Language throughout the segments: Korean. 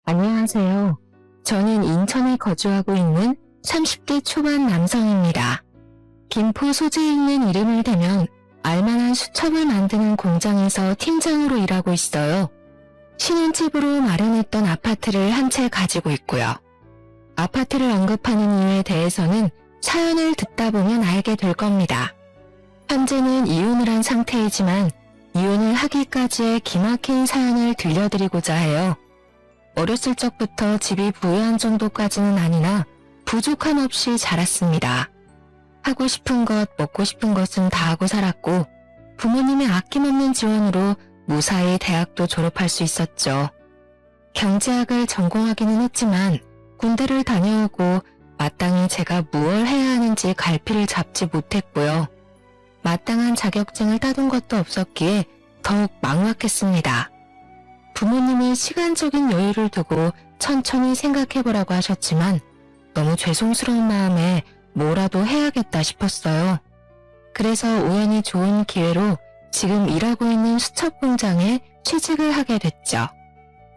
안녕하세요. 저는 인천에 거주하고 있는 30대 초반 남성입니다. 김포 소재에 있는 이름을 대면 알만한 수첩을 만드는 공장에서 팀장으로 일하고 있어요. 신혼집으로 마련했던 아파트를 한 채 가지고 있고요. 아파트를 언급하는 이유에 대해서는 사연을 듣다 보면 알게 될 겁니다. 현재는 이혼을 한 상태이지만 이혼을 하기까지의 기막힌 사연을 들려드리고자 해요. 어렸을 적부터 집이 부유한 정도까지는 아니나 부족함 없이 자랐습니다. 하고 싶은 것, 먹고 싶은 것은 다 하고 살았고 부모님의 아낌없는 지원으로 무사히 대학도 졸업할 수 있었죠. 경제학을 전공하기는 했지만 군대를 다녀오고 마땅히 제가 무엇을 해야 하는지 갈피를 잡지 못했고요. 마땅한 자격증을 따둔 것도 없었기에 더욱 막막했습니다. 부모님이 시간적인 여유를 두고 천천히 생각해보라고 하셨지만 너무 죄송스러운 마음에 뭐라도 해야겠다 싶었어요. 그래서 우연히 좋은 기회로 지금 일하고 있는 수첩 공장에 취직을 하게 됐죠.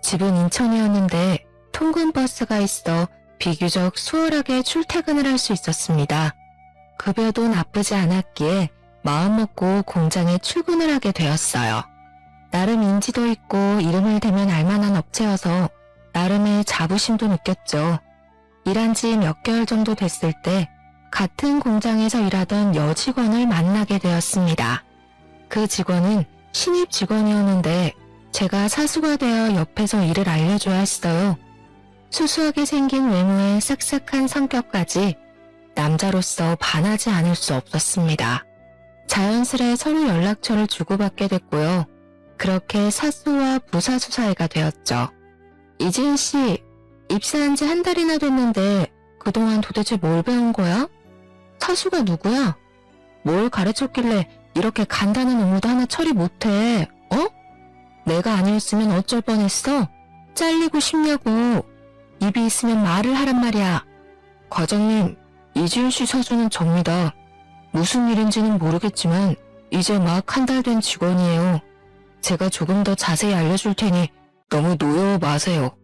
집은 인천이었는데 통근버스가 있어 비교적 수월하게 출퇴근을 할 수 있었습니다. 급여도 나쁘지 않았기에 마음먹고 공장에 출근을 하게 되었어요. 나름 인지도 있고 이름을 대면 알만한 업체여서 나름의 자부심도 느꼈죠. 일한 지 몇 개월 정도 됐을 때 같은 공장에서 일하던 여직원을 만나게 되었습니다. 그 직원은 신입 직원이었는데 제가 사수가 되어 옆에서 일을 알려줘야 했어요. 수수하게 생긴 외모에 싹싹한 성격까지 남자로서 반하지 않을 수 없었습니다. 자연스레 서로 연락처를 주고받게 됐고요. 그렇게 사수와 부사수 사이가 되었죠. 이지은 씨, 입사한 지 한 달이나 됐는데 그동안 도대체 뭘 배운 거야? 사수가 누구야? 뭘 가르쳤길래 이렇게 간단한 업무도 하나 처리 못해, 어? 내가 아니었으면 어쩔 뻔했어? 잘리고 싶냐고. 입이 있으면 말을 하란 말이야. 과장님, 이지은 씨 사수는 접니다. 무슨 일인지는 모르겠지만 이제 막 한 달 된 직원이에요. 제가 조금 더 자세히 알려줄 테니 너무 노여워 마세요.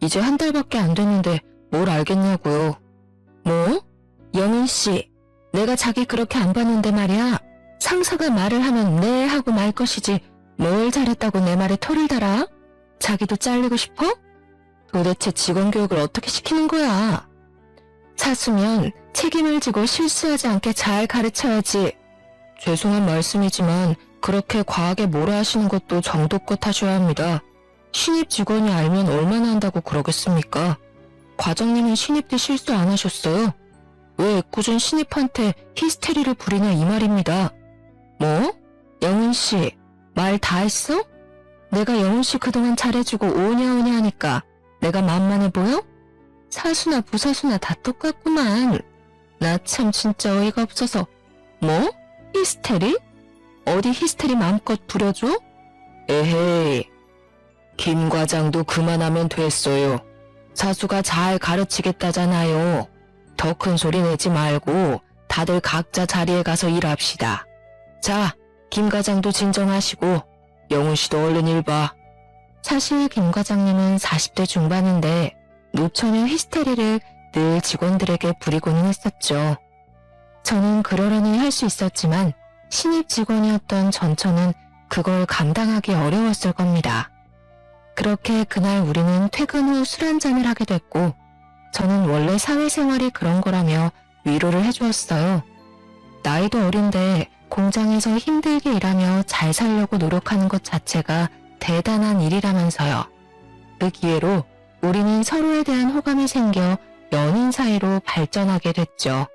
이제 한 달밖에 안 됐는데 뭘 알겠냐고요. 뭐? 영은 씨, 내가 자기 그렇게 안 봤는데 말이야. 상사가 말을 하면 네 하고 말 것이지 뭘 잘했다고 내 말에 토를 달아? 자기도 잘리고 싶어? 도대체 직원 교육을 어떻게 시키는 거야? 사수면 책임을 지고 실수하지 않게 잘 가르쳐야지. 죄송한 말씀이지만 그렇게 과하게 뭐라 하시는 것도 정도껏 하셔야 합니다. 신입 직원이 알면 얼마나 한다고 그러겠습니까? 과장님은 신입 때 실수 안 하셨어요? 왜 애꿎은 신입한테 히스테리를 부리냐 이 말입니다. 뭐? 영은씨, 말 다 했어? 내가 영은씨 그동안 잘해주고 오냐오냐 하니까 내가 만만해 보여? 사수나 부사수나 다 똑같구만. 나 참 진짜 어이가 없어서. 뭐? 히스테리? 어디 히스테리 마음껏 부려줘? 에헤이, 김 과장도 그만하면 됐어요. 사수가 잘 가르치겠다잖아요. 더 큰 소리 내지 말고 다들 각자 자리에 가서 일합시다. 자, 김 과장도 진정하시고 영훈 씨도 얼른 일 봐. 사실 김 과장님은 40대 중반인데 노처녀 히스테리를 늘 직원들에게 부리고는 했었죠. 저는 그러려니 할 수 있었지만 신입 직원이었던 전처는 그걸 감당하기 어려웠을 겁니다. 그렇게 그날 우리는 퇴근 후 술 한잔을 하게 됐고 저는 원래 사회생활이 그런 거라며 위로를 해주었어요. 나이도 어린데 공장에서 힘들게 일하며 잘 살려고 노력하는 것 자체가 대단한 일이라면서요. 그 기회로 우리는 서로에 대한 호감이 생겨 연인 사이로 발전하게 됐죠.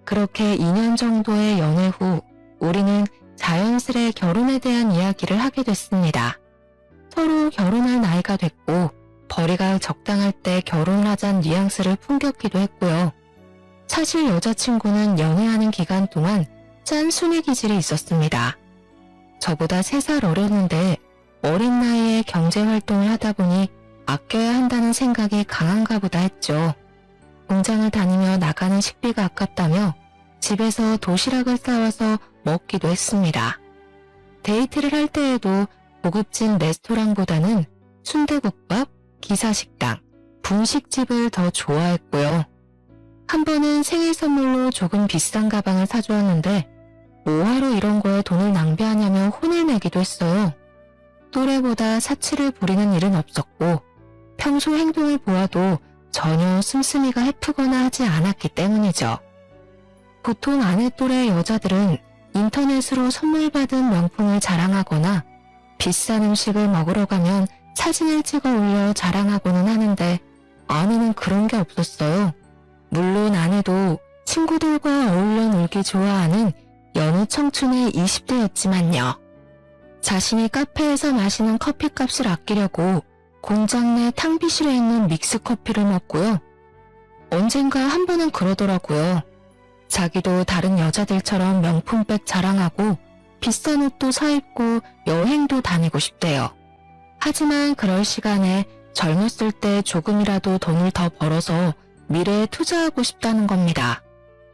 그렇게 2년 정도의 연애 후 우리는 자연스레 결혼에 대한 이야기를 하게 됐습니다. 서로 결혼할 나이가 됐고 벌이가 적당할 때 결혼을 하자는 뉘앙스를 풍겼기도 했고요. 사실 여자친구는 연애하는 기간 동안 짠순이 기질이 있었습니다. 저보다 3살 어렸는데 어린 나이에 경제활동을 하다 보니 아껴야 한다는 생각이 강한가 보다 했죠. 공장을 다니며 나가는 식비가 아깝다며 집에서 도시락을 싸와서 먹기도 했습니다. 데이트를 할 때에도 고급진 레스토랑보다는 순대국밥, 기사식당, 분식집을 더 좋아했고요. 한 번은 생일 선물로 조금 비싼 가방을 사주었는데 뭐하러 이런 거에 돈을 낭비하냐며 혼을 내기도 했어요. 또래보다 사치를 부리는 일은 없었고 평소 행동을 보아도 전혀 씀씀이가 해프거나 하지 않았기 때문이죠. 보통 아내 또래 여자들은 인터넷으로 선물 받은 명품을 자랑하거나 비싼 음식을 먹으러 가면 사진을 찍어 올려 자랑하고는 하는데 아내는 그런 게 없었어요. 물론 아내도 친구들과 어울려 놀기 좋아하는 여느 청춘의 20대였지만요. 자신이 카페에서 마시는 커피값을 아끼려고 공장 내 탕비실에 있는 믹스커피를 먹고요. 언젠가 한 번은 그러더라고요. 자기도 다른 여자들처럼 명품백 자랑하고 비싼 옷도 사입고 여행도 다니고 싶대요. 하지만 그럴 시간에 젊었을 때 조금이라도 돈을 더 벌어서 미래에 투자하고 싶다는 겁니다.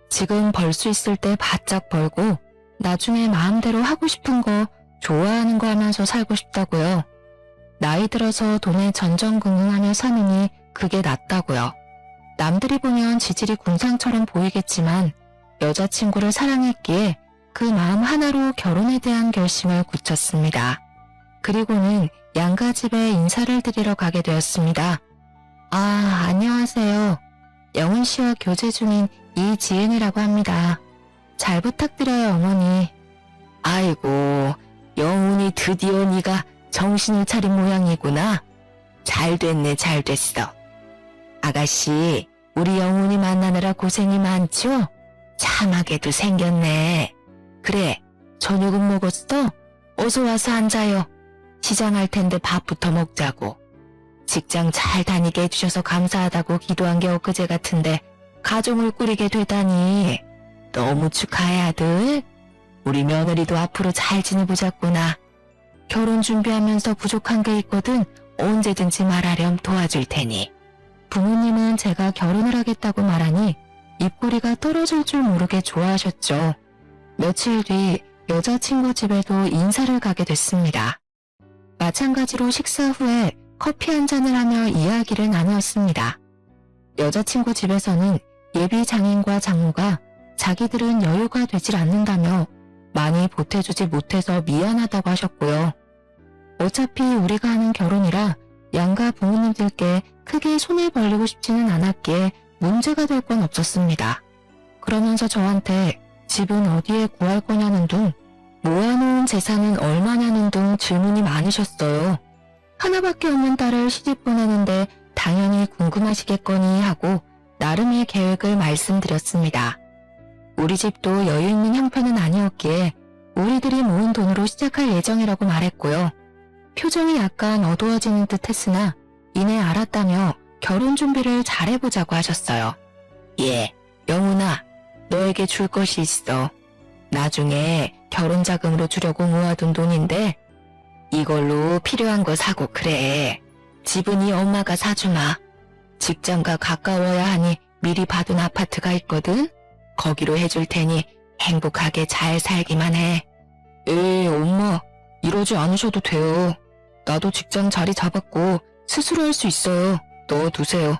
지금 벌 수 있을 때 바짝 벌고 나중에 마음대로 하고 싶은 거 좋아하는 거 하면서 살고 싶다고요. 나이 들어서 돈에 전전긍긍하며 사느니 그게 낫다고요. 남들이 보면 지질이 궁상처럼 보이겠지만 여자친구를 사랑했기에 그 마음 하나로 결혼에 대한 결심을 굳혔습니다. 그리고는 양가 집에 인사를 드리러 가게 되었습니다. 아, 안녕하세요. 영훈 씨와 교제 중인 이지은이라고 합니다. 잘 부탁드려요, 어머니. 아이고, 영훈이 드디어 네가 정신을 차린 모양이구나. 잘 됐네, 잘 됐어. 아가씨, 우리 영훈이 만나느라 고생이 많죠? 참하게도 생겼네. 그래, 저녁은 먹었어? 어서 와서 앉아요. 시장할 텐데 밥부터 먹자고. 직장 잘 다니게 해주셔서 감사하다고 기도한 게 엊그제 같은데 가정을 꾸리게 되다니. 너무 축하해, 아들. 우리 며느리도 앞으로 잘 지내보자꾸나. 결혼 준비하면서 부족한 게 있거든 언제든지 말하렴 도와줄 테니. 부모님은 제가 결혼을 하겠다고 말하니 입꼬리가 떨어질 줄 모르게 좋아하셨죠. 며칠 뒤 여자친구 집에도 인사를 가게 됐습니다. 마찬가지로 식사 후에 커피 한 잔을 하며 이야기를 나누었습니다. 여자친구 집에서는 예비 장인과 장모가 자기들은 여유가 되질 않는다며 많이 보태주지 못해서 미안하다고 하셨고요. 어차피 우리가 하는 결혼이라 양가 부모님들께 크게 손을 벌리고 싶지는 않았기에 문제가 될 건 없었습니다. 그러면서 저한테 집은 어디에 구할 거냐는 둥, 모아놓은 재산은 얼마냐는 등 질문이 많으셨어요. 하나밖에 없는 딸을 시집 보내는데 당연히 궁금하시겠거니 하고 나름의 계획을 말씀드렸습니다. 우리 집도 여유 있는 형편은 아니었기에 우리들이 모은 돈으로 시작할 예정이라고 말했고요. 표정이 약간 어두워지는 듯 했으나 이내 알았다며 결혼 준비를 잘해보자고 하셨어요. 예, 영훈아, 너에게 줄 것이 있어. 나중에 결혼 자금으로 주려고 모아둔 돈인데 이걸로 필요한 거 사고 그래. 집은 이 엄마가 사주마. 직장과 가까워야 하니 미리 받은 아파트가 있거든. 거기로 해줄 테니 행복하게 잘 살기만 해. 엄마, 이러지 않으셔도 돼요. 나도 직장 자리 잡았고 스스로 할 수 있어요. 넣어두세요.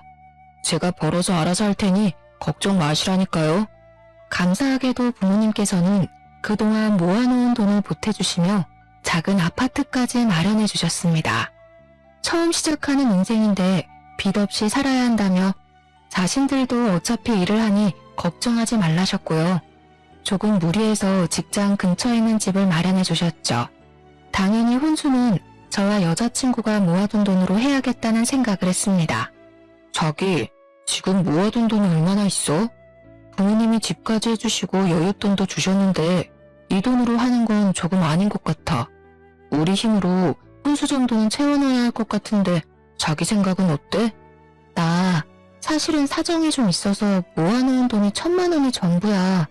제가 벌어서 알아서 할 테니 걱정 마시라니까요. 감사하게도 부모님께서는 그동안 모아놓은 돈을 보태주시며 작은 아파트까지 마련해 주셨습니다. 처음 시작하는 인생인데 빚 없이 살아야 한다며 자신들도 어차피 일을 하니 걱정하지 말라셨고요. 조금 무리해서 직장 근처에 있는 집을 마련해 주셨죠. 당연히 혼수는 저와 여자친구가 모아둔 돈으로 해야겠다는 생각을 했습니다. 자기, 지금 모아둔 돈이 얼마나 있어? 부모님이 집까지 해주시고 여윳돈도 주셨는데 이 돈으로 하는 건 조금 아닌 것 같아. 우리 힘으로 혼수 정도는 채워넣어야 할 것 같은데 자기 생각은 어때? 나 사실은 사정이 좀 있어서 모아놓은 돈이 1,000만 원이 전부야.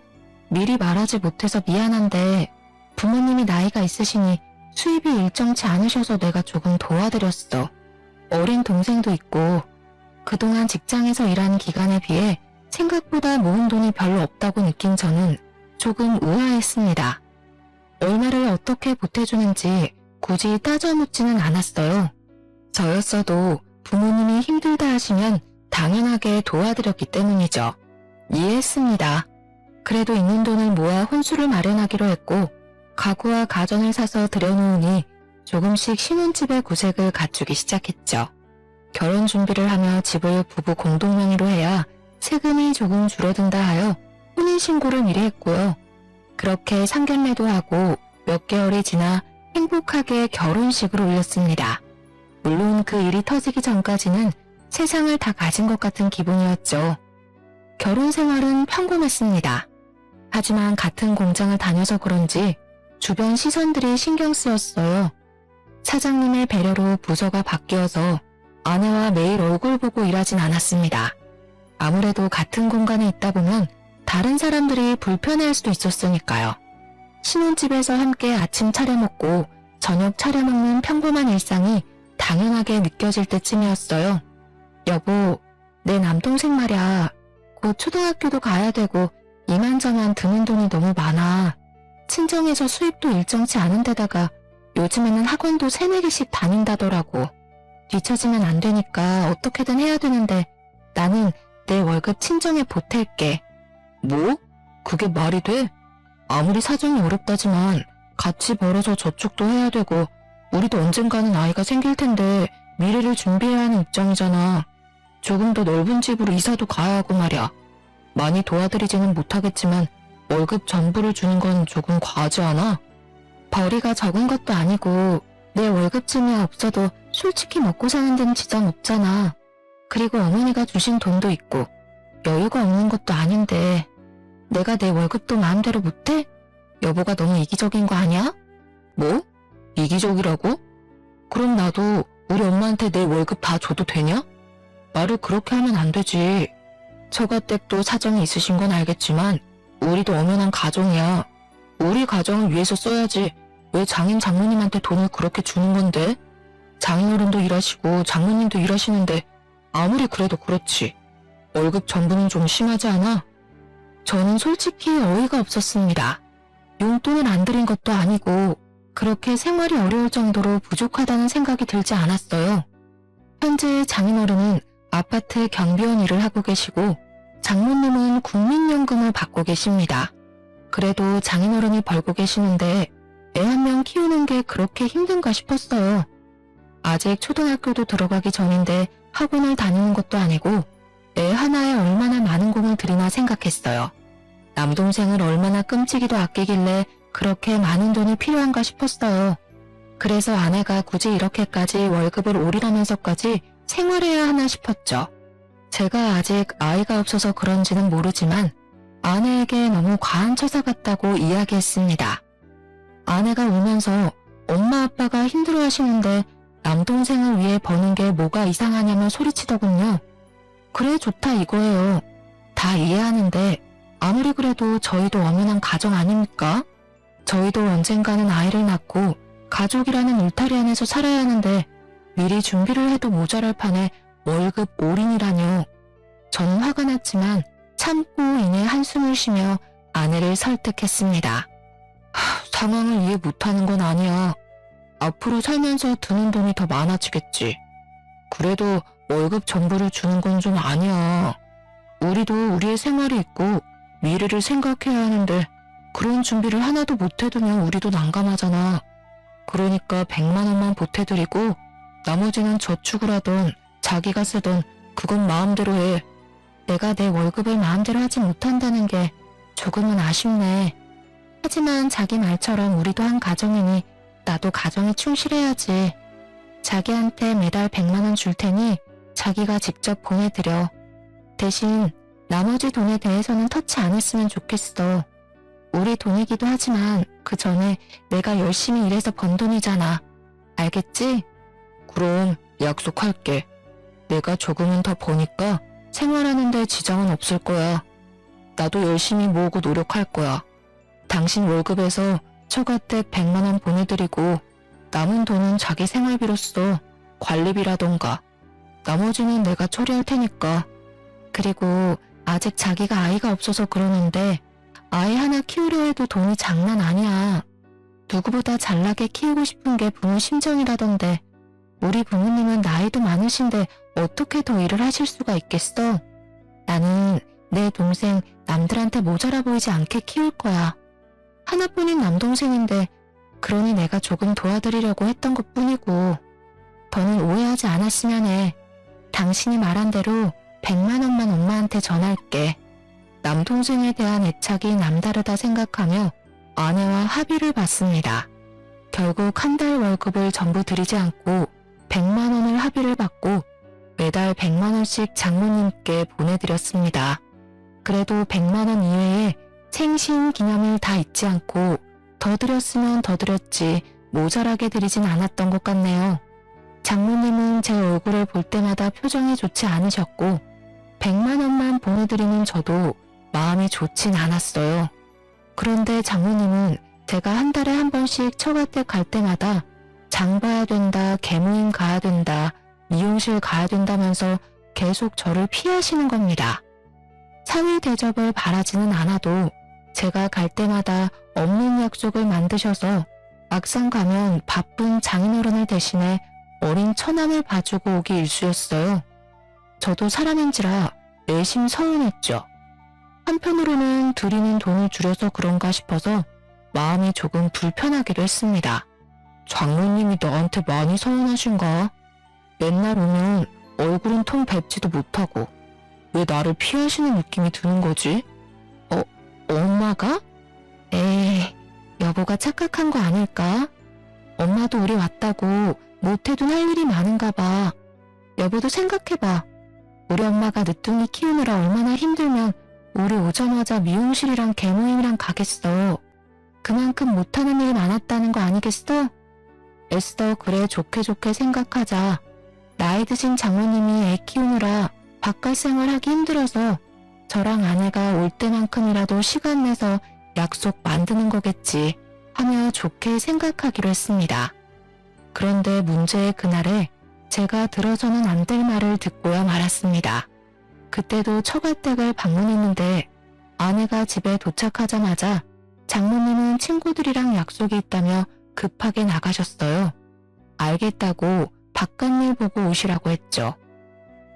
미리 말하지 못해서 미안한데 부모님이 나이가 있으시니 수입이 일정치 않으셔서 내가 조금 도와드렸어. 어린 동생도 있고 그동안 직장에서 일한 기간에 비해 생각보다 모은 돈이 별로 없다고 느낀 저는 조금 의아했습니다. 얼마를 어떻게 보태주는지 굳이 따져 묻지는 않았어요. 저였어도 부모님이 힘들다 하시면 당연하게 도와드렸기 때문이죠. 이해했습니다. 그래도 있는 돈을 모아 혼수를 마련하기로 했고 가구와 가전을 사서 들여놓으니 조금씩 신혼집의 구색을 갖추기 시작했죠. 결혼 준비를 하며 집을 부부 공동 명의로 해야 세금이 조금 줄어든다 하여 혼인신고를 미리 했고요. 그렇게 상견례도 하고 몇 개월이 지나 행복하게 결혼식을 올렸습니다. 물론 그 일이 터지기 전까지는 세상을 다 가진 것 같은 기분이었죠. 결혼 생활은 평범했습니다. 하지만 같은 공장을 다녀서 그런지 주변 시선들이 신경 쓰였어요. 사장님의 배려로 부서가 바뀌어서 아내와 매일 얼굴 보고 일하진 않았습니다. 아무래도 같은 공간에 있다 보면 다른 사람들이 불편해할 수도 있었으니까요. 신혼집에서 함께 아침 차려 먹고 저녁 차려 먹는 평범한 일상이 당연하게 느껴질 때쯤이었어요. 여보, 내 남동생 말이야. 곧 초등학교도 가야 되고 이만저만 드는 돈이 너무 많아. 친정에서 수입도 일정치 않은 데다가 요즘에는 학원도 3-4개씩 다닌다더라고. 뒤처지면 안 되니까 어떻게든 해야 되는데 나는 내 월급 친정에 보탤게. 뭐? 그게 말이 돼? 아무리 사정이 어렵다지만 같이 벌어서 저축도 해야 되고 우리도 언젠가는 아이가 생길 텐데 미래를 준비해야 하는 입장이잖아. 조금 더 넓은 집으로 이사도 가야 하고 말이야. 많이 도와드리지는 못하겠지만 월급 전부를 주는 건 조금 과하지 않아? 벌이가 적은 것도 아니고 내 월급쯤이 없어도 솔직히 먹고 사는 데는 지장 없잖아. 그리고 어머니가 주신 돈도 있고 여유가 없는 것도 아닌데 내가 내 월급도 마음대로 못해? 여보가 너무 이기적인 거 아니야? 뭐? 이기적이라고? 그럼 나도 우리 엄마한테 내 월급 다 줘도 되냐? 말을 그렇게 하면 안 되지. 처가댁도 사정이 있으신 건 알겠지만 우리도 엄연한 가정이야. 우리 가정을 위해서 써야지 왜 장인 장모님한테 돈을 그렇게 주는 건데? 장인어른도 일하시고 장모님도 일하시는데 아무리 그래도 그렇지. 월급 전부는 좀 심하지 않아? 저는 솔직히 어이가 없었습니다. 용돈을 안 드린 것도 아니고 그렇게 생활이 어려울 정도로 부족하다는 생각이 들지 않았어요. 현재 장인어른은 아파트 경비원 일을 하고 계시고 장모님은 국민연금을 받고 계십니다. 그래도 장인어른이 벌고 계시는데 애 한 명 키우는 게 그렇게 힘든가 싶었어요. 아직 초등학교도 들어가기 전인데 학원을 다니는 것도 아니고 애 하나에 얼마나 많은 공을 들이나 생각했어요. 남동생을 얼마나 끔찍이도 아끼길래 그렇게 많은 돈이 필요한가 싶었어요. 그래서 아내가 굳이 이렇게까지 월급을 올인하면서까지 생활해야 하나 싶었죠. 제가 아직 아이가 없어서 그런지는 모르지만 아내에게 너무 과한 처사 같다고 이야기했습니다. 아내가 울면서 엄마 아빠가 힘들어하시는데 남동생을 위해 버는 게 뭐가 이상하냐며 소리치더군요. 그래 좋다 이거예요. 다 이해하는데 아무리 그래도 저희도 엄연한 가정 아닙니까? 저희도 언젠가는 아이를 낳고 가족이라는 울타리 안에서 살아야 하는데 미리 준비를 해도 모자랄 판에 월급 올인이라뇨. 저는 화가 났지만 참고 이내 한숨을 쉬며 아내를 설득했습니다. 상황을 이해 못하는 건 아니야. 앞으로 살면서 드는 돈이 더 많아지겠지. 그래도 월급 전부를 주는 건 좀 아니야. 우리도 우리의 생활이 있고 미래를 생각해야 하는데 그런 준비를 하나도 못 해두면 우리도 난감하잖아. 그러니까 100만 원만 보태드리고 나머지는 저축을 하던 자기가 쓰던 그건 마음대로 해. 내가 내 월급을 마음대로 하지 못한다는 게 조금은 아쉽네. 하지만 자기 말처럼 우리도 한 가정이니 나도 가정에 충실해야지. 자기한테 매달 100만 원 줄 테니 자기가 직접 보내드려. 대신 나머지 돈에 대해서는 터치 안 했으면 좋겠어. 우리 돈이기도 하지만 그 전에 내가 열심히 일해서 번 돈이잖아. 알겠지? 그럼 약속할게. 내가 조금은 더 버니까 생활하는데 지장은 없을 거야. 나도 열심히 모으고 노력할 거야. 당신 월급에서 처가댁 100만 원 보내드리고 남은 돈은 자기 생활비로서 관리비라던가 나머지는 내가 처리할 테니까. 그리고 아직 자기가 아이가 없어서 그러는데 아이 하나 키우려 해도 돈이 장난 아니야. 누구보다 잘나게 키우고 싶은 게 부모 심정이라던데 우리 부모님은 나이도 많으신데 어떻게 더 일을 하실 수가 있겠어? 나는 내 동생 남들한테 모자라 보이지 않게 키울 거야. 하나뿐인 남동생인데 그러니 내가 조금 도와드리려고 했던 것뿐이고 더는 오해하지 않았으면 해. 당신이 말한 대로 100만 원만 엄마한테 전할게. 남동생에 대한 애착이 남다르다 생각하며 아내와 합의를 봤습니다. 결국 한 달 월급을 전부 드리지 않고 100만 원을 합의를 받고 매달 100만 원씩 장모님께 보내드렸습니다. 그래도 100만 원 이외에 생신 기념일 다 잊지 않고 더 드렸으면 더 드렸지 모자라게 드리진 않았던 것 같네요. 장모님은 제 얼굴을 볼 때마다 표정이 좋지 않으셨고 100만 원만 보내드리는 저도 마음이 좋진 않았어요. 그런데 장모님은 제가 한 달에 한 번씩 처갓댁 갈 때마다 장 봐야 된다, 계모임 가야 된다, 미용실 가야 된다면서 계속 저를 피하시는 겁니다. 사위 대접을 바라지는 않아도 제가 갈 때마다 없는 약속을 만드셔서 막상 가면 바쁜 장인어른을 대신해 어린 처남을 봐주고 오기 일쑤였어요. 저도 사람인지라 내심 서운했죠. 한편으로는 드리는 돈을 줄여서 그런가 싶어서 마음이 조금 불편하기도 했습니다. 장모님이 나한테 많이 서운하신가? 맨날 오면 얼굴은 통 뵙지도 못하고 왜 나를 피하시는 느낌이 드는 거지? 엄마가? 에이, 여보가 착각한 거 아닐까? 엄마도 우리 왔다고 못해도 할 일이 많은가 봐. 여보도 생각해봐. 우리 엄마가 늦둥이 키우느라 얼마나 힘들면 우리 오자마자 미용실이랑 계모임이랑 가겠어. 그만큼 못하는 일이 많았다는 거 아니겠어? 애써 그래 좋게 좋게 생각하자. 나이 드신 장모님이 애 키우느라 바깥 생활하기 힘들어서 저랑 아내가 올 때만큼이라도 시간 내서 약속 만드는 거겠지 하며 좋게 생각하기로 했습니다. 그런데 문제의 그날에 제가 들어서는 안 될 말을 듣고야 말았습니다. 그때도 처갓댁을 방문했는데 아내가 집에 도착하자마자 장모님은 친구들이랑 약속이 있다며 급하게 나가셨어요. 알겠다고 바깥일 보고 오시라고 했죠.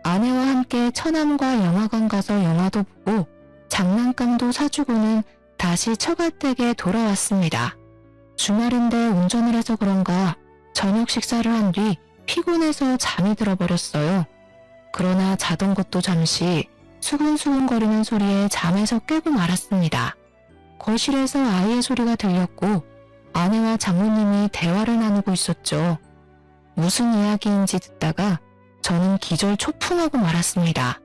아내와 함께 처남과 영화관 가서 영화도 보고 장난감도 사주고는 다시 처갓댁에 돌아왔습니다. 주말인데 운전을 해서 그런가 저녁 식사를 한 뒤 피곤해서 잠이 들어버렸어요. 그러나 자던 것도 잠시 수근수근거리는 소리에 잠에서 깨고 말았습니다. 거실에서 아이의 소리가 들렸고 아내와 장모님이 대화를 나누고 있었죠. 무슨 이야기인지 듣다가 저는 기절 초풍하고 말았습니다.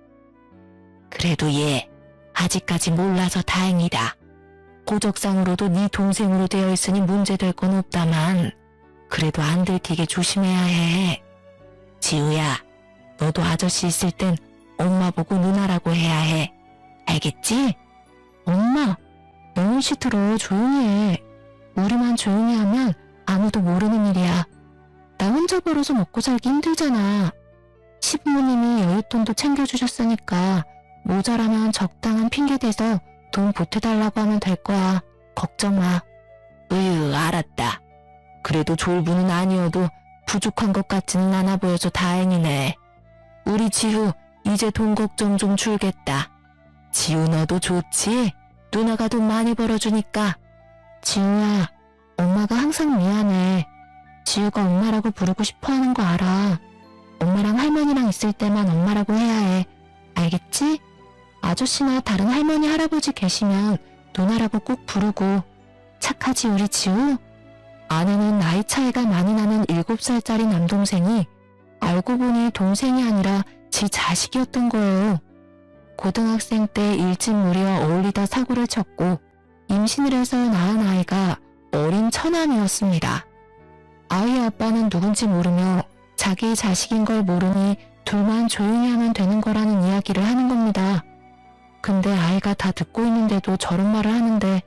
그래도 얘 아직까지 몰라서 다행이다. 고적상으로도 네 동생으로 되어 있으니 문제될 건 없다만 그래도 안 들키게 조심해야 해. 지우야, 너도 아저씨 있을 땐 엄마 보고 누나라고 해야 해. 알겠지? 엄마, 너무 시끄러워. 조용히 해. 우리만 조용히 하면 아무도 모르는 일이야. 나 혼자 벌어서 먹고 살기 힘들잖아. 시부모님이 여윳돈도 챙겨주셨으니까 모자라면 적당한 핑계대서 돈 보태달라고 하면 될 거야. 걱정 마. 알았다. 그래도 졸부는 아니어도 부족한 것 같지는 않아 보여서 다행이네. 우리 지우 이제 돈 걱정 좀 줄겠다. 지우 너도 좋지? 누나가 돈 많이 벌어주니까. 지우야, 엄마가 항상 미안해. 지우가 엄마라고 부르고 싶어하는 거 알아. 엄마랑 할머니랑 있을 때만 엄마라고 해야 해. 알겠지? 아저씨나 다른 할머니 할아버지 계시면 누나라고 꼭 부르고. 착하지 우리 지우? 아내는 나이 차이가 많이 나는 7살짜리 남동생이 알고 보니 동생이 아니라 지 자식이었던 거예요. 고등학생 때 일진 무리와 어울리다 사고를 쳤고 임신을 해서 낳은 아이가 어린 처남이었습니다. 아이의 아빠는 누군지 모르며 자기 자식인 걸 모르니 둘만 조용히 하면 되는 거라는 이야기를 하는 겁니다. 근데 아이가 다 듣고 있는데도 저런 말을 하는데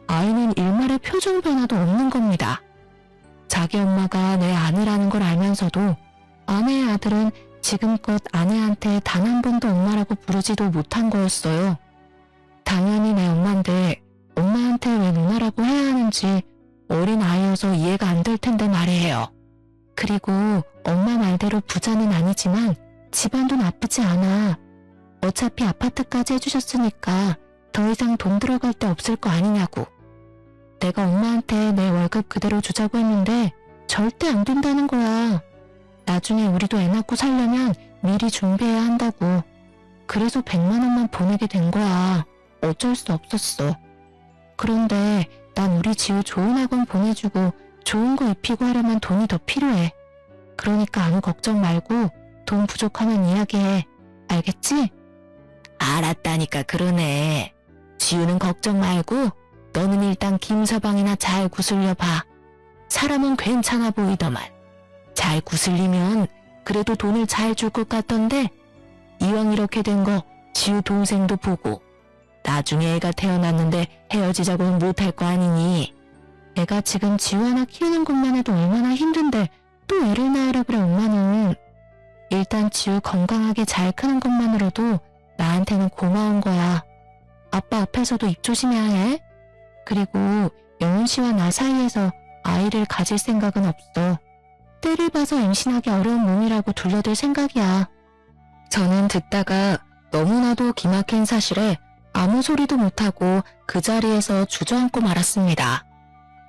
아이는 일말의 표정 변화도 없는 겁니다. 자기 엄마가 내 아내라는 걸 알면서도 아내의 아들은 지금껏 아내한테 단 한 번도 엄마라고 부르지도 못한 거였어요. 당연히 내 엄마인데 엄마한테 왜 누나라고 해야 하는지 어린 아이여서 이해가 안 될 텐데 말이에요. 그리고 엄마 말대로 부자는 아니지만 집안도 나쁘지 않아. 어차피 아파트까지 해주셨으니까 더 이상 돈 들어갈 데 없을 거 아니냐고. 내가 엄마한테 내 월급 그대로 주자고 했는데 절대 안 된다는 거야. 나중에 우리도 애 낳고 살려면 미리 준비해야 한다고. 그래서 100만 원만 보내게 된 거야. 어쩔 수 없었어. 그런데 난 우리 지우 좋은 학원 보내주고 좋은 거 입히고 하려면 돈이 더 필요해. 그러니까 아무 걱정 말고 돈 부족하면 이야기해. 알겠지? 알았다니까 그러네. 지우는 걱정 말고 너는 일단 김서방이나 잘 구슬려 봐. 사람은 괜찮아 보이더만. 잘 구슬리면 그래도 돈을 잘 줄 것 같던데 이왕 이렇게 된 거 지우 동생도 보고 나중에 애가 태어났는데 헤어지자고는 못할 거 아니니. 애가 지금 지우 하나 키우는 것만 해도 얼마나 힘든데 또 애를 낳으라 그래 엄마는. 일단 지우 건강하게 잘 크는 것만으로도 나한테는 고마운 거야. 아빠 앞에서도 입 조심해야 해. 그리고 영훈 씨와 나 사이에서 아이를 가질 생각은 없어. 때를 봐서 임신하기 어려운 몸이라고 둘러댈 생각이야. 저는 듣다가 너무나도 기막힌 사실에 아무 소리도 못하고 그 자리에서 주저앉고 말았습니다.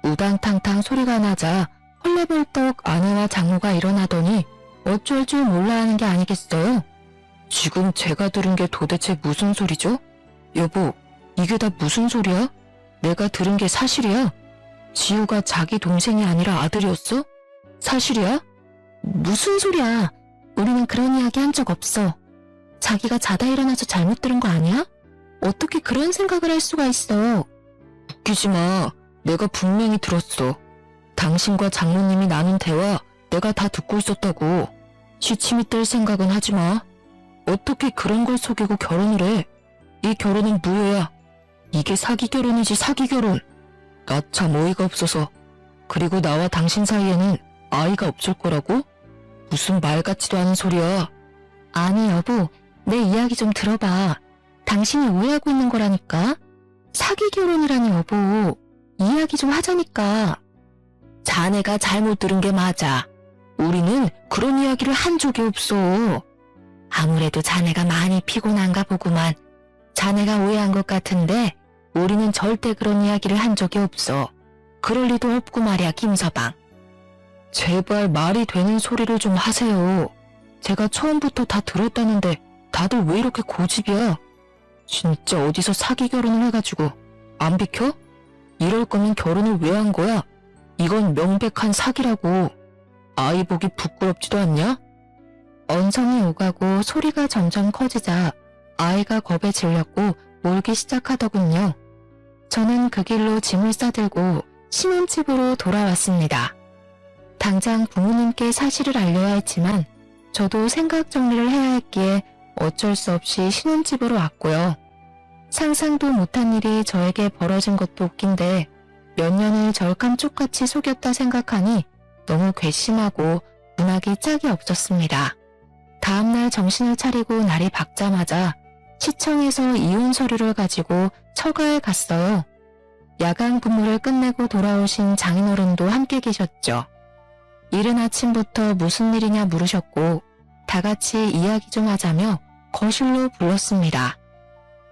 우당탕탕 소리가 나자 헐레벌떡 아내와 장모가 일어나더니 어쩔 줄 몰라 하는 게 아니겠어요? 지금 제가 들은 게 도대체 무슨 소리죠? 여보, 이게 다 무슨 소리야? 내가 들은 게 사실이야? 지우가 자기 동생이 아니라 아들이었어? 사실이야? 무슨 소리야? 우리는 그런 이야기 한 적 없어. 자기가 자다 일어나서 잘못 들은 거 아니야? 어떻게 그런 생각을 할 수가 있어? 웃기지 마. 내가 분명히 들었어. 당신과 장모님이 나눈 대화 내가 다 듣고 있었다고. 시침이 뜰 생각은 하지 마. 어떻게 그런 걸 속이고 결혼을 해? 이 결혼은 무효야. 이게 사기 결혼이지 사기 결혼. 나 참 어이가 없어서. 그리고 나와 당신 사이에는 아이가 없을 거라고? 무슨 말 같지도 않은 소리야. 아니 여보, 내 이야기 좀 들어봐. 당신이 오해하고 있는 거라니까. 사기 결혼이라니 여보. 이야기 좀 하자니까. 자네가 잘못 들은 게 맞아. 우리는 그런 이야기를 한 적이 없어. 아무래도 자네가 많이 피곤한가 보구만. 자네가 오해한 것 같은데 우리는 절대 그런 이야기를 한 적이 없어. 그럴 리도 없고 말이야 김서방. 제발 말이 되는 소리를 좀 하세요. 제가 처음부터 다 들었다는데 다들 왜 이렇게 고집이야? 진짜 어디서 사기 결혼을 해가지고 안 비켜? 이럴 거면 결혼을 왜 한 거야? 이건 명백한 사기라고. 아이 보기 부끄럽지도 않냐? 언성이 오가고 소리가 점점 커지자 아이가 겁에 질렸고 울기 시작하더군요. 저는 그 길로 짐을 싸들고 신혼집으로 돌아왔습니다. 당장 부모님께 사실을 알려야 했지만 저도 생각 정리를 해야 했기에 어쩔 수 없이 신혼집으로 왔고요. 상상도 못한 일이 저에게 벌어진 것도 웃긴데 몇 년을 절 깜쪽같이 속였다 생각하니 너무 괘씸하고 분하기 짝이 없었습니다. 다음날 정신을 차리고 날이 밝자마자 시청에서 이혼 서류를 가지고 처가에 갔어요. 야간 근무를 끝내고 돌아오신 장인어른도 함께 계셨죠. 이른 아침부터 무슨 일이냐 물으셨고 다 같이 이야기 좀 하자며 거실로 불렀습니다.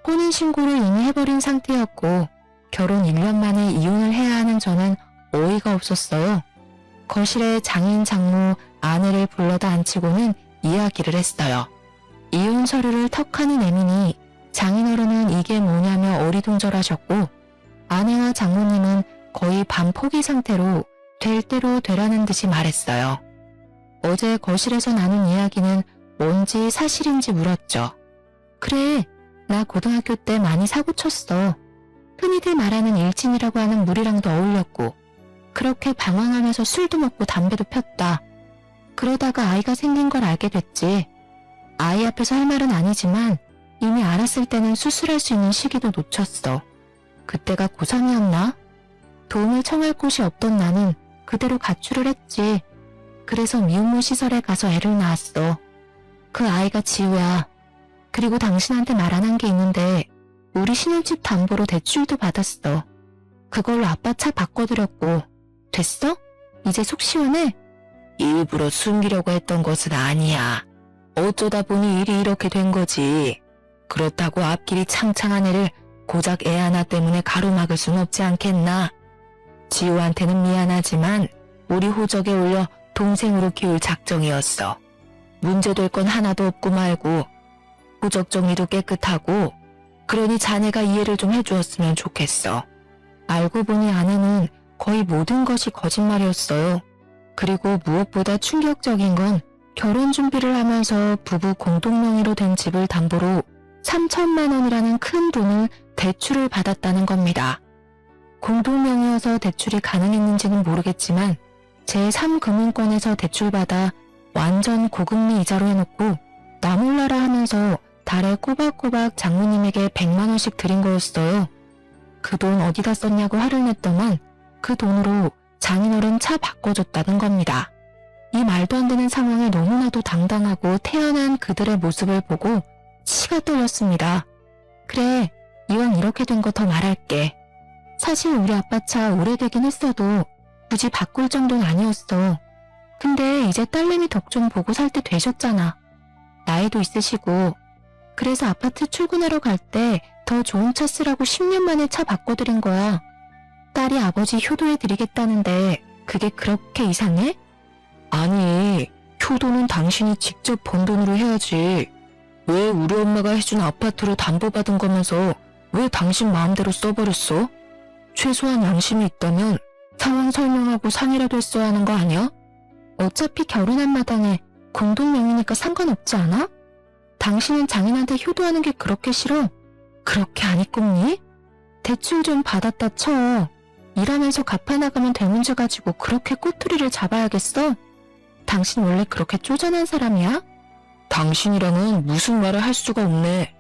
혼인신고를 이미 해버린 상태였고 결혼 1년 만에 이혼을 해야 하는 저는 어이가 없었어요. 거실에 장인, 장모, 아내를 불러다 앉히고는 이야기를 했어요. 이혼 서류를 턱하니 내미니 장인어른은 이게 뭐냐며 어리둥절하셨고 아내와 장모님은 거의 반포기 상태로 될 대로 되라는 듯이 말했어요. 어제 거실에서 나눈 이야기는 뭔지 사실인지 물었죠. 그래, 나 고등학교 때 많이 사고 쳤어. 흔히들 말하는 일진이라고 하는 무리랑도 어울렸고 그렇게 방황하면서 술도 먹고 담배도 폈다. 그러다가 아이가 생긴 걸 알게 됐지. 아이 앞에서 할 말은 아니지만 이미 알았을 때는 수술할 수 있는 시기도 놓쳤어. 그때가 고3이었나? 도움을 청할 곳이 없던 나는 그대로 가출을 했지. 그래서 미혼모 시설에 가서 애를 낳았어. 그 아이가 지우야. 그리고 당신한테 말 안 한 게 있는데 우리 신혼집 담보로 대출도 받았어. 그걸로 아빠 차 바꿔드렸고. 됐어? 이제 속 시원해? 일부러 숨기려고 했던 것은 아니야. 어쩌다 보니 일이 이렇게 된 거지. 그렇다고 앞길이 창창한 애를 고작 애 하나 때문에 가로막을 순 없지 않겠나. 지우한테는 미안하지만 우리 호적에 올려 동생으로 키울 작정이었어. 문제될 건 하나도 없고 말고 호적 정리도 깨끗하고 그러니 자네가 이해를 좀 해주었으면 좋겠어. 알고 보니 아내는 거의 모든 것이 거짓말이었어요. 그리고 무엇보다 충격적인 건 결혼 준비를 하면서 부부 공동명의로 된 집을 담보로 3천만 원이라는 큰 돈을 대출을 받았다는 겁니다. 공동명의여서 대출이 가능했는지는 모르겠지만 제3금융권에서 대출받아 완전 고금리 이자로 해놓고 나 몰라라 하면서 달에 꼬박꼬박 장모님에게 100만 원씩 드린 거였어요. 그 돈 어디다 썼냐고 화를 냈더만 그 돈으로 장인어른 차 바꿔줬다는 겁니다. 이 말도 안 되는 상황에 너무나도 당당하고 태연한 그들의 모습을 보고 치가 떨렸습니다. 그래, 이왕 이렇게 된 거 더 말할게. 사실 우리 아빠 차 오래되긴 했어도 굳이 바꿀 정도는 아니었어. 근데 이제 딸내미 덕 좀 보고 살 때 되셨잖아. 나이도 있으시고. 그래서 아파트 출근하러 갈 때 더 좋은 차 쓰라고 10년 만에 차 바꿔드린 거야. 딸이 아버지 효도해드리겠다는데 그게 그렇게 이상해? 아니, 효도는 당신이 직접 번 돈으로 해야지. 왜 우리 엄마가 해준 아파트로 담보받은 거면서 왜 당신 마음대로 써버렸어? 최소한 양심이 있다면 상황 설명하고 상의라도 했어야 하는 거 아니야? 어차피 결혼한 마당에 공동명의니까 상관없지 않아? 당신은 장인한테 효도하는 게 그렇게 싫어? 그렇게 안 이꼽니? 대출 좀 받았다 쳐. 일하면서 갚아나가면 될 문제 가지고 그렇게 꼬투리를 잡아야겠어? 당신 원래 그렇게 쪼잔한 사람이야? 당신이랑은 무슨 말을 할 수가 없네.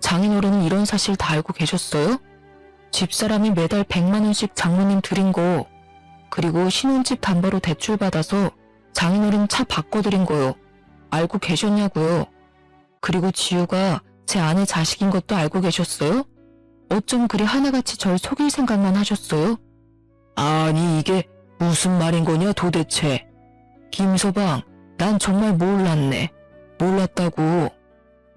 장인어른은 이런 사실 다 알고 계셨어요? 집사람이 매달 100만 원씩 장모님 드린 거, 그리고 신혼집 담보로 대출받아서 장인어른 차 바꿔드린 거요. 알고 계셨냐고요? 그리고 지우가 제 아내 자식인 것도 알고 계셨어요? 어쩜 그리 하나같이 절 속일 생각만 하셨어요? 아니 이게 무슨 말인 거냐 도대체. 김서방, 난 정말 몰랐네. 몰랐다고.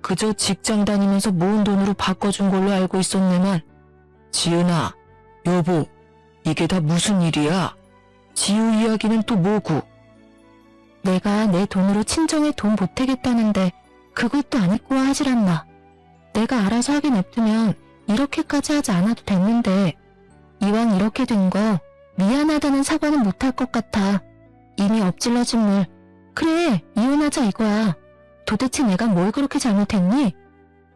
그저 직장 다니면서 모은 돈으로 바꿔준 걸로 알고 있었네만. 지은아, 여보, 이게 다 무슨 일이야? 지우 이야기는 또 뭐고? 내가 내 돈으로 친정에 돈 보태겠다는데 그것도 안 입고 하질 않나. 내가 알아서 하게 냅두면 이렇게까지 하지 않아도 됐는데 이왕 이렇게 된 거 미안하다는 사과는 못할 것 같아. 이미 엎질러진 물. 그래, 이혼하자 이거야. 도대체 내가 뭘 그렇게 잘못했니?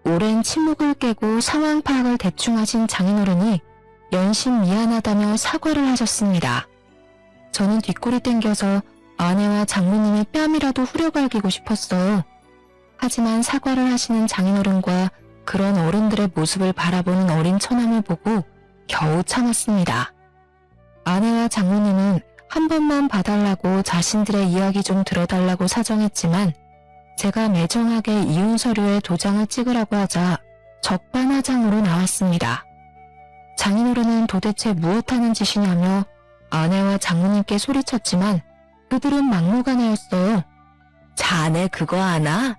오랜 침묵을 깨고 상황 파악을 대충 하신 장인어른이 연신 미안하다며 사과를 하셨습니다. 저는 뒷골이 땡겨서 아내와 장모님의 뺨이라도 후려갈기고 싶었어요. 하지만 사과를 하시는 장인어른과 그런 어른들의 모습을 바라보는 어린 처남을 보고 겨우 참았습니다. 아내와 장모님은 한 번만 봐달라고 자신들의 이야기 좀 들어달라고 사정했지만 제가 매정하게 이혼 서류에 도장을 찍으라고 하자 적반하장으로 나왔습니다. 장인어른은 도대체 무엇하는 짓이냐며 아내와 장모님께 소리쳤지만 그들은 막무가내였어요. 자네 그거 아나?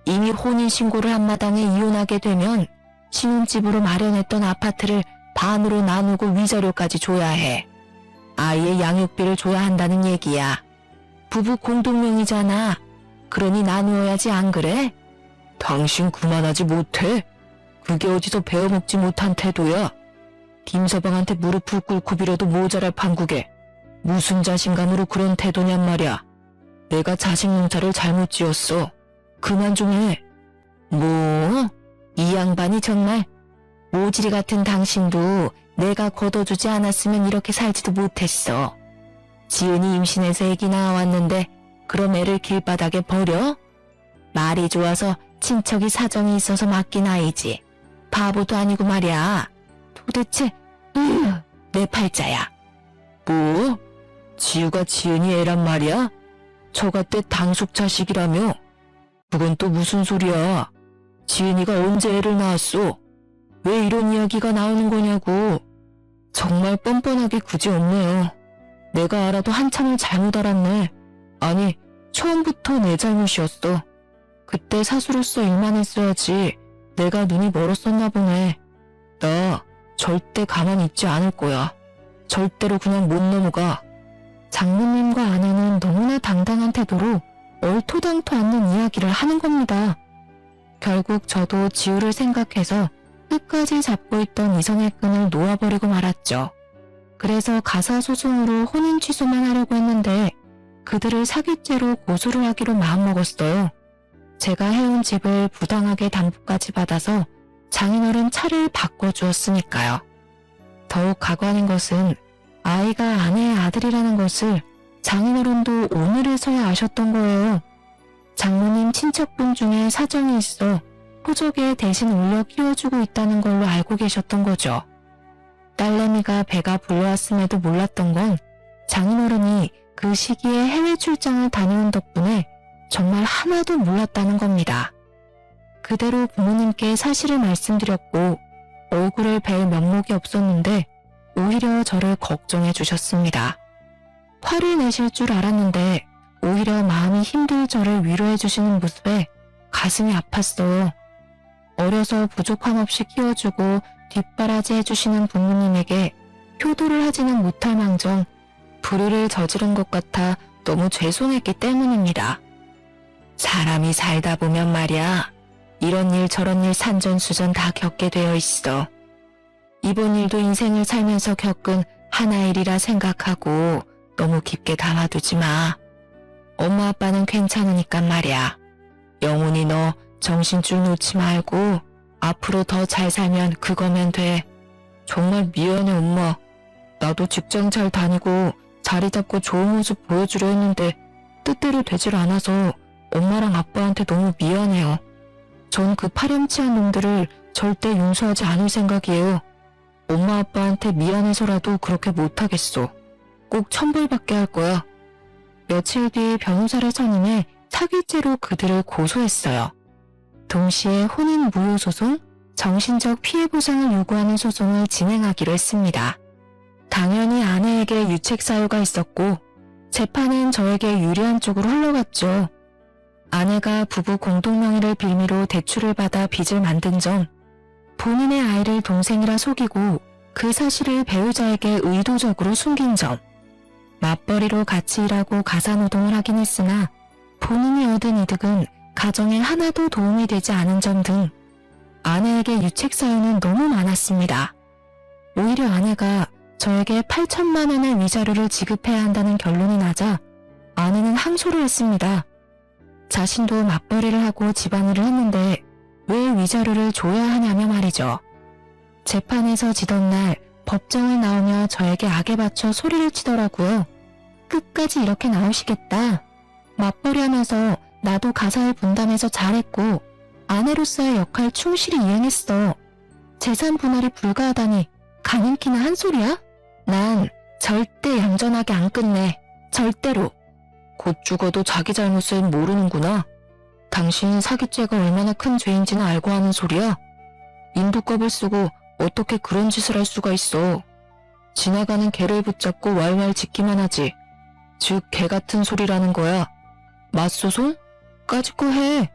이미 혼인신고를 한 마당에 이혼하게 되면 신혼집으로 마련했던 아파트를 반으로 나누고 위자료까지 줘야 해. 아이의 양육비를 줘야 한다는 얘기야. 부부 공동명의잖아. 그러니 나누어야지 안 그래? 당신 그만하지 못해? 그게 어디서 배워먹지 못한 태도야? 김서방한테 무릎을 꿇고 빌어도 모자랄 판국에 무슨 자신감으로 그런 태도냔 말이야. 내가 자식 농사를 잘못 지었어. 그만 좀 해. 뭐? 이 양반이 정말 모지리 같은 당신도 내가 걷어주지 않았으면 이렇게 살지도 못했어. 지은이 임신해서 애기 나왔는데 그럼 애를 길바닥에 버려? 말이 좋아서 친척이 사정이 있어서 맡긴 아이지. 바보도 아니고 말이야. 도대체 내 팔자야. 뭐? 지우가 지은이 애란 말이야? 저같대 당숙 자식이라며? 그건 또 무슨 소리야? 지은이가 언제 애를 낳았어? 왜 이런 이야기가 나오는 거냐고. 정말 뻔뻔하게 굳이 없네요. 내가 알아도 한참을 잘못 알았네. 아니, 처음부터 내 잘못이었어. 그때 사수로서 일만 했어야지. 내가 눈이 멀었었나 보네. 나 절대 가만히 있지 않을 거야. 절대로 그냥 못 넘어가. 장모님과 아내는 너무나 당당한 태도로 얼토당토 않는 이야기를 하는 겁니다. 결국 저도 지우를 생각해서 끝까지 잡고 있던 이성의 끈을 놓아버리고 말았죠. 그래서 가사소송으로 혼인 취소만 하려고 했는데 그들을 사기죄로 고소를 하기로 마음먹었어요. 제가 해온 집을 부당하게 담보까지 받아서 장인어른 차를 바꿔주었으니까요. 더욱 가관인 것은 아이가 아내의 아들이라는 것을 장인어른도 오늘에서야 아셨던 거예요. 장모님 친척분 중에 사정이 있어 호적에 대신 올려 키워주고 있다는 걸로 알고 계셨던 거죠. 딸내미가 배가 불러왔음에도 몰랐던 건 장인어른이 그 시기에 해외 출장을 다녀온 덕분에 정말 하나도 몰랐다는 겁니다. 그대로 부모님께 사실을 말씀드렸고 얼굴을 뵐 면목이 없었는데 오히려 저를 걱정해 주셨습니다. 화를 내실 줄 알았는데 오히려 마음이 힘들 저를 위로해 주시는 모습에 가슴이 아팠어요. 어려서 부족함 없이 키워주고 뒷바라지 해주시는 부모님에게 효도를 하지는 못할 망정 불의를 저지른 것 같아 너무 죄송했기 때문입니다. 사람이 살다 보면 말이야, 이런 일 저런 일 산전수전 다 겪게 되어 있어. 이번 일도 인생을 살면서 겪은 하나의 일이라 생각하고 너무 깊게 담아두지 마. 엄마 아빠는 괜찮으니까 말이야. 영훈이 너 정신줄 놓지 말고 앞으로 더 잘 살면 그거면 돼. 정말 미안해 엄마. 나도 직장 잘 다니고 자리 잡고 좋은 모습 보여주려 했는데 뜻대로 되질 않아서 엄마랑 아빠한테 너무 미안해요. 전 그 파렴치한 놈들을 절대 용서하지 않을 생각이에요. 엄마 아빠한테 미안해서라도 그렇게 못하겠어. 꼭 천벌받게 할 거야. 며칠 뒤 변호사를 선임해 사기죄로 그들을 고소했어요. 동시에 혼인 무효 소송, 정신적 피해 보상을 요구하는 소송을 진행하기로 했습니다. 당연히 아내에게 유책 사유가 있었고 재판은 저에게 유리한 쪽으로 흘러갔죠. 아내가 부부 공동명의를 빌미로 대출을 받아 빚을 만든 점, 본인의 아이를 동생이라 속이고 그 사실을 배우자에게 의도적으로 숨긴 점, 맞벌이로 같이 일하고 가사노동을 하긴 했으나 본인이 얻은 이득은 가정에 하나도 도움이 되지 않은 점 등 아내에게 유책 사유는 너무 많았습니다. 오히려 아내가 저에게 8천만 원의 위자료를 지급해야 한다는 결론이 나자 아내는 항소를 했습니다. 자신도 맞벌이를 하고 집안일을 했는데 왜 위자료를 줘야 하냐며 말이죠. 재판에서 지던 날 법정을 나오며 저에게 악에 받쳐 소리를 치더라고요. 끝까지 이렇게 나오시겠다. 맞벌이하면서 나도 가사를 분담해서 잘했고 아내로서의 역할 충실히 이행했어. 재산 분할이 불가하다니 가능키나 한 소리야? 난 절대 얌전하게 안 끝내. 절대로. 곧 죽어도 자기 잘못을 모르는구나. 당신은 사기죄가 얼마나 큰 죄인지는 알고 하는 소리야? 인두껍을 쓰고 어떻게 그런 짓을 할 수가 있어. 지나가는 개를 붙잡고 왈왈 짖기만 하지. 즉 개 같은 소리라는 거야. 맞소송? 까짓거 해.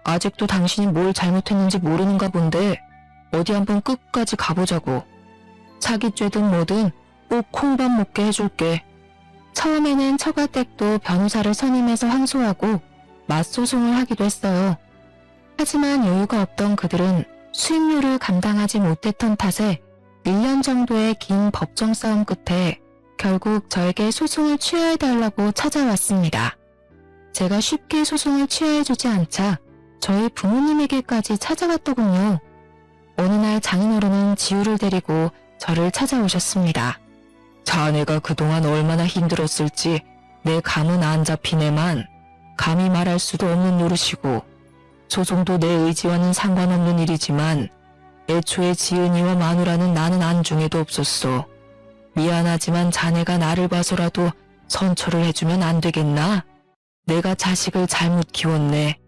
아직도 당신이 뭘 잘못했는지 모르는가 본데 어디 한번 끝까지 가보자고. 사기죄든 뭐든 꼭 콩밥 먹게 해줄게. 처음에는 처가댁도 변호사를 선임해서 항소하고 맞소송을 하기도 했어요. 하지만 여유가 없던 그들은 수임료를 감당하지 못했던 탓에 1년 정도의 긴 법정 싸움 끝에 결국 저에게 소송을 취하해달라고 찾아왔습니다. 제가 쉽게 소송을 취하해주지 않자 저희 부모님에게까지 찾아왔더군요. 어느 날 장인어른은 지우를 데리고 저를 찾아오셨습니다. 자네가 그동안 얼마나 힘들었을지 내 감은 안 잡히네만 감히 말할 수도 없는 노릇이고 소송도 내 의지와는 상관없는 일이지만 애초에 지은이와 마누라는 나는 안중에도 없었어. 미안하지만 자네가 나를 봐서라도 선처를 해주면 안 되겠나? 내가 자식을 잘못 키웠네.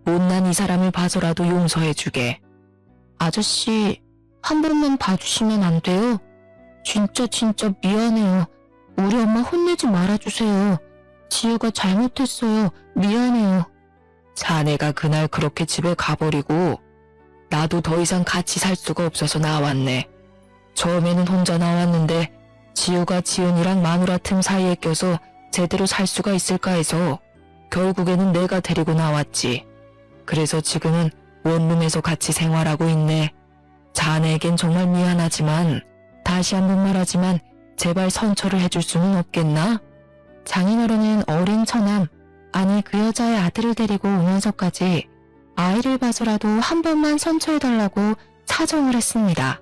못난 이 사람을 봐서라도 용서해주게. 아저씨, 한 번만 봐주시면 안 돼요? 진짜 미안해요. 우리 엄마 혼내지 말아주세요. 지우가 잘못했어요. 미안해요. 자네가 그날 그렇게 집에 가버리고 나도 더 이상 같이 살 수가 없어서 나왔네. 처음에는 혼자 나왔는데 지우가 지은이랑 마누라 틈 사이에 껴서 제대로 살 수가 있을까 해서 결국에는 내가 데리고 나왔지. 그래서 지금은 원룸에서 같이 생활하고 있네. 자네에겐 정말 미안하지만 다시 한번 말하지만 제발 선처를 해줄 수는 없겠나? 장인어른은 어린 처남, 아니 그 여자의 아들을 데리고 오면서까지 아이를 봐서라도 한 번만 선처해달라고 사정을 했습니다.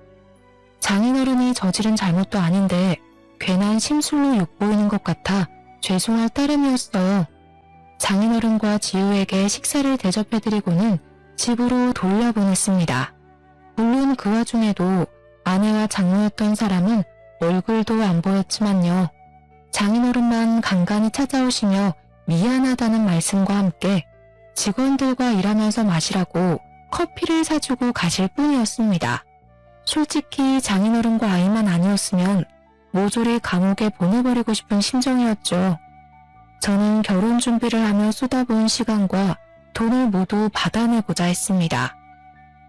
장인어른이 저지른 잘못도 아닌데 괜한 심술로 욕보이는 것 같아 죄송할 따름이었어요. 장인어른과 지우에게 식사를 대접해드리고는 집으로 돌려보냈습니다. 물론 그 와중에도 아내와 장모였던 사람은 얼굴도 안 보였지만요. 장인어른만 간간히 찾아오시며 미안하다는 말씀과 함께 직원들과 일하면서 마시라고 커피를 사주고 가실 뿐이었습니다. 솔직히 장인어른과 아이만 아니었으면 모조리 감옥에 보내버리고 싶은 심정이었죠. 저는 결혼 준비를 하며 쏟아부은 시간과 돈을 모두 받아내고자 했습니다.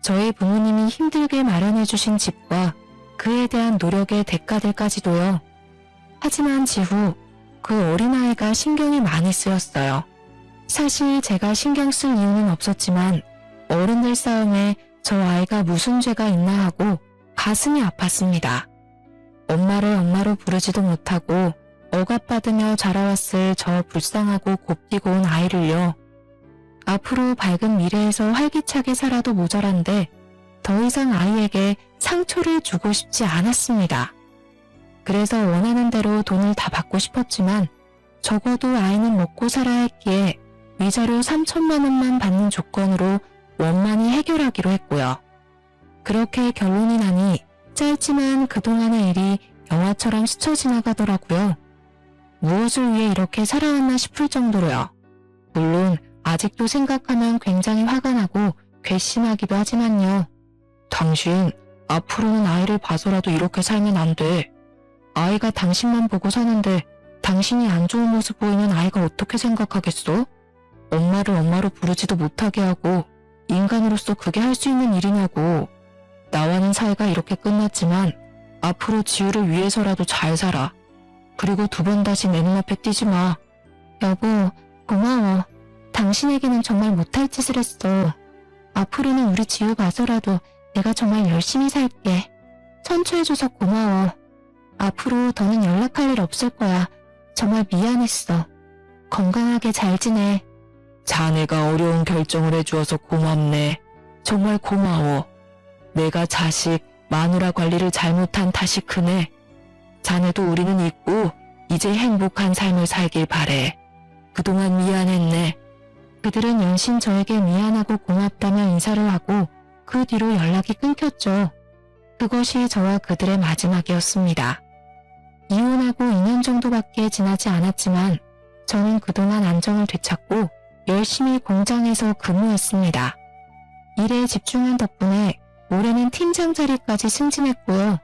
저희 부모님이 힘들게 마련해주신 집과 그에 대한 노력의 대가들까지도요. 하지만 지후 그 어린아이가 신경이 많이 쓰였어요. 사실 제가 신경 쓸 이유는 없었지만 어른들 싸움에 저 아이가 무슨 죄가 있나 하고 가슴이 아팠습니다. 엄마를 엄마로 부르지도 못하고 억압받으며 자라왔을 저 불쌍하고 곱디고 온 아이를요. 앞으로 밝은 미래에서 활기차게 살아도 모자란데 더 이상 아이에게 상처를 주고 싶지 않았습니다. 그래서 원하는 대로 돈을 다 받고 싶었지만 적어도 아이는 먹고 살아야 했기에 위자료 3천만 원만 받는 조건으로 원만히 해결하기로 했고요. 그렇게 결론이 나니 짧지만 그동안의 일이 영화처럼 스쳐 지나가더라고요. 무엇을 위해 이렇게 살아왔나 싶을 정도로요. 물론 아직도 생각하면 굉장히 화가 나고 괘씸하기도 하지만요. 당신 앞으로는 아이를 봐서라도 이렇게 살면 안 돼. 아이가 당신만 보고 사는데 당신이 안 좋은 모습 보이면 아이가 어떻게 생각하겠어? 엄마를 엄마로 부르지도 못하게 하고 인간으로서 그게 할 수 있는 일이냐고. 나와는 사이가 이렇게 끝났지만 앞으로 지우를 위해서라도 잘 살아. 그리고 두 번 다시 내 눈앞에 띄지 마. 여보, 고마워. 당신에게는 정말 못할 짓을 했어. 앞으로는 우리 지우 봐서라도 내가 정말 열심히 살게. 선처해줘서 고마워. 앞으로 더는 연락할 일 없을 거야. 정말 미안했어. 건강하게 잘 지내. 자네가 어려운 결정을 해주어서 고맙네. 정말 고마워. 내가 자식, 마누라 관리를 잘못한 탓이 크네. 자네도 우리는 잊고 이제 행복한 삶을 살길 바래. 그동안 미안했네. 그들은 연신 저에게 미안하고 고맙다며 인사를 하고 그 뒤로 연락이 끊겼죠. 그것이 저와 그들의 마지막이었습니다. 이혼하고 2년 정도밖에 지나지 않았지만 저는 그동안 안정을 되찾고 열심히 공장에서 근무했습니다. 일에 집중한 덕분에 올해는 팀장 자리까지 승진했고요.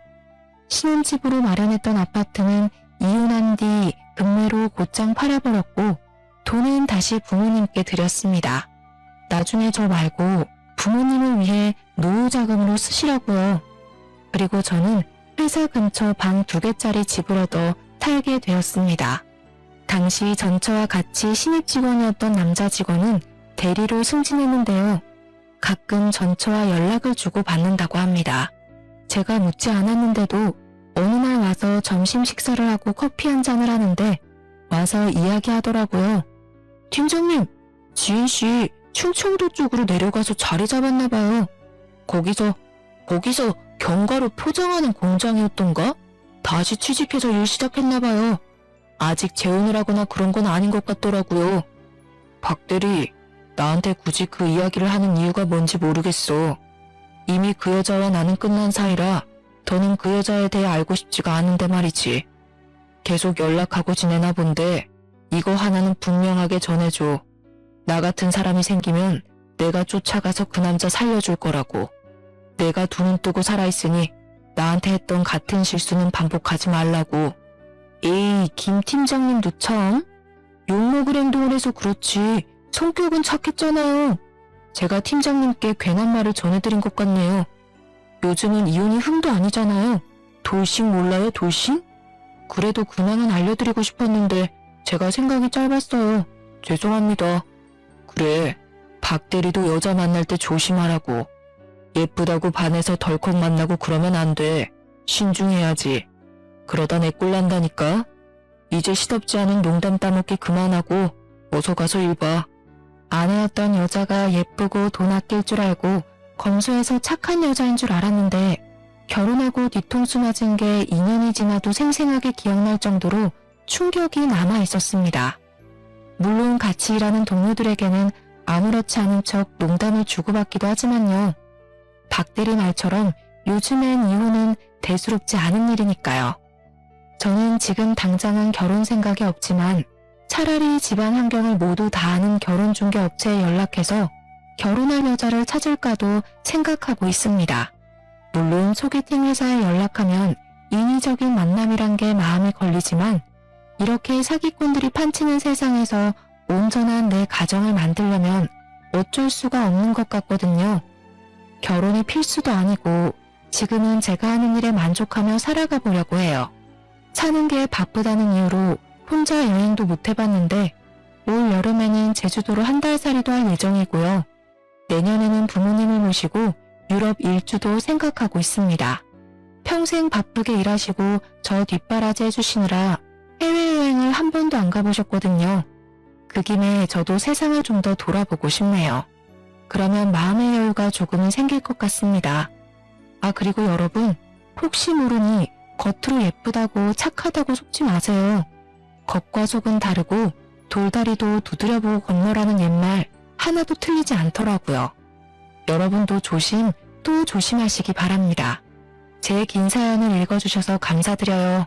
신혼집으로 마련했던 아파트는 이혼한 뒤 급매로 곧장 팔아버렸고 돈은 다시 부모님께 드렸습니다. 나중에 저 말고 부모님을 위해 노후 자금으로 쓰시라고요. 그리고 저는 회사 근처 방 2개짜리 집을 얻어 살게 되었습니다. 당시 전처와 같이 신입 직원이었던 남자 직원은 대리로 승진했는데요. 가끔 전처와 연락을 주고 받는다고 합니다. 제가 묻지 않았는데도 어느 날 와서 점심 식사를 하고 커피 한 잔을 하는데 와서 이야기하더라고요. 팀장님, 지은씨 충청도 쪽으로 내려가서 자리 잡았나 봐요. 거기서 견과류 포장하는 공장이었던가? 다시 취직해서 일 시작했나 봐요. 아직 재혼을 하거나 그런 건 아닌 것 같더라고요. 박 대리, 나한테 굳이 그 이야기를 하는 이유가 뭔지 모르겠어. 이미 그 여자와 나는 끝난 사이라 더는 그 여자에 대해 알고 싶지가 않은데 말이지. 계속 연락하고 지내나 본데 이거 하나는 분명하게 전해줘. 나 같은 사람이 생기면 내가 쫓아가서 그 남자 살려줄 거라고. 내가 두 눈 뜨고 살아있으니 나한테 했던 같은 실수는 반복하지 말라고. 에이, 김 팀장님도 참. 욕먹을 행동을 해서 그렇지 성격은 착했잖아요. 제가 팀장님께 괜한 말을 전해드린 것 같네요. 요즘은 이혼이 흠도 아니잖아요. 돌싱 몰라요, 돌싱? 그래도 근황은 알려드리고 싶었는데 제가 생각이 짧았어요. 죄송합니다. 그래, 박 대리도 여자 만날 때 조심하라고. 예쁘다고 반해서 덜컥 만나고 그러면 안 돼. 신중해야지. 그러다 내 꼴 난다니까. 이제 시덥지 않은 농담 따먹기 그만하고 어서 가서 일 봐. 아내였던 여자가 예쁘고 돈 아낄 줄 알고 검소해서 착한 여자인 줄 알았는데 결혼하고 뒤통수 맞은 게 2년이 지나도 생생하게 기억날 정도로 충격이 남아 있었습니다. 물론 같이 일하는 동료들에게는 아무렇지 않은 척 농담을 주고받기도 하지만요. 박 대리 말처럼 요즘엔 이혼은 대수롭지 않은 일이니까요. 저는 지금 당장은 결혼 생각이 없지만 차라리 집안 환경을 모두 다 아는 결혼중개업체에 연락해서 결혼할 여자를 찾을까도 생각하고 있습니다. 물론 소개팅 회사에 연락하면 인위적인 만남이란 게 마음에 걸리지만 이렇게 사기꾼들이 판치는 세상에서 온전한 내 가정을 만들려면 어쩔 수가 없는 것 같거든요. 결혼이 필수도 아니고 지금은 제가 하는 일에 만족하며 살아가 보려고 해요. 사는 게 바쁘다는 이유로 혼자 여행도 못 해봤는데 올 여름에는 제주도로 한 달 살이도 할 예정이고요. 내년에는 부모님을 모시고 유럽 일주도 생각하고 있습니다. 평생 바쁘게 일하시고 저 뒷바라지 해주시느라 해외여행을 한 번도 안 가보셨거든요. 그 김에 저도 세상을 좀 더 돌아보고 싶네요. 그러면 마음의 여유가 조금은 생길 것 같습니다. 아, 그리고 여러분, 혹시 모르니 겉으로 예쁘다고 착하다고 속지 마세요. 겉과 속은 다르고 돌다리도 두드려보고 건너라는 옛말 하나도 틀리지 않더라고요. 여러분도 조심 또 조심하시기 바랍니다. 제 긴 사연을 읽어주셔서 감사드려요.